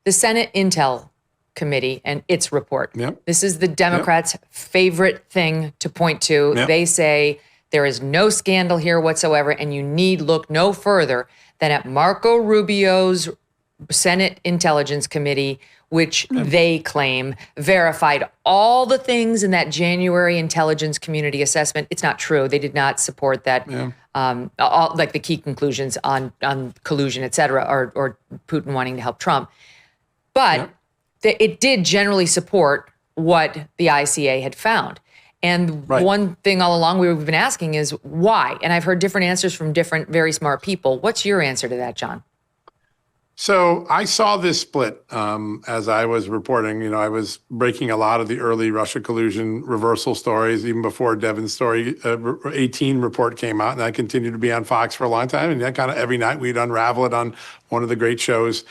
the Senate Intel Committee and its report. Yep. This is the Democrats' favorite thing to point to. Yep. They say there is no scandal here whatsoever, and you need look no further than at Marco Rubio's Senate Intelligence Committee, which they claim verified all the things in that January intelligence community assessment. It's not true. They did not support that, all, like the key conclusions on collusion, et cetera, or Putin wanting to help Trump. But it did generally support what the ICA had found. And one thing all along we've been asking is why? And I've heard different answers from different very smart people. What's your answer to that, John? So I saw this split as I was reporting. You know, I was breaking a lot of the early Russia collusion reversal stories, even before Devin's story 18 report came out. And I continued to be on Fox for a long time. And that kind of every night we'd unravel it on one of the great shows.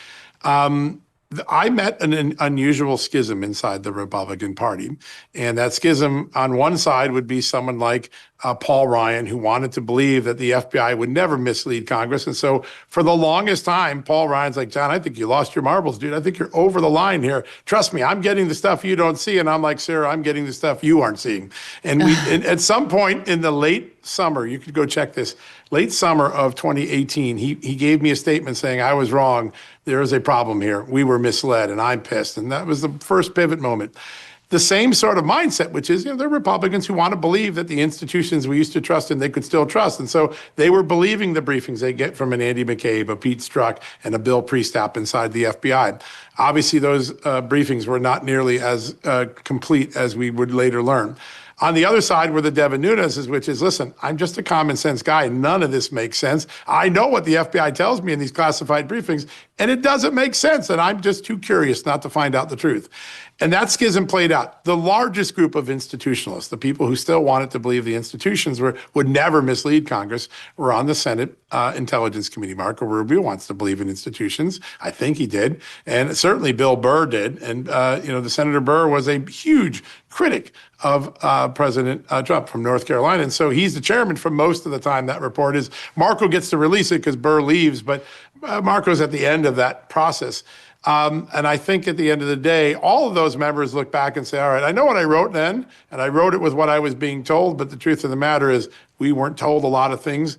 I met an unusual schism inside the Republican Party. And that schism on one side would be someone like Paul Ryan, who wanted to believe that the FBI would never mislead Congress. And so for the longest time, Paul Ryan's like, John, I think you lost your marbles, dude. I think you're over the line here. Trust me, I'm getting the stuff you don't see. And I'm like, Sarah, I'm getting the stuff you aren't seeing. And at some point in the late summer, you could go check this, late summer of 2018, he gave me a statement saying, I was wrong. There is a problem here. We were misled, and I'm pissed. And that was the first pivot moment. The same sort of mindset, which is, they're Republicans who want to believe that the institutions we used to trust in, they could still trust. And so they were believing the briefings they get from an Andy McCabe, a Pete Strzok, and a Bill Priestap inside the FBI. Obviously, those briefings were not nearly as complete as we would later learn. On the other side were the Devin Nunes's, which is, listen, I'm just a common sense guy. None of this makes sense. I know what the FBI tells me in these classified briefings, and it doesn't make sense. And I'm just too curious not to find out the truth. And that schism played out. The largest group of institutionalists, the people who still wanted to believe the institutions would never mislead Congress, were on the Senate Intelligence Committee. Marco Rubio wants to believe in institutions. I think he did. And certainly Bill Burr did. And, the Senator Burr was a huge critic of President Trump from North Carolina. And so he's the chairman for most of the time that report is. Marco gets to release it because Burr leaves, but Marco's at the end of that process. And I think at the end of the day, all of those members look back and say, all right, I know what I wrote then, and I wrote it with what I was being told, but the truth of the matter is we weren't told a lot of things.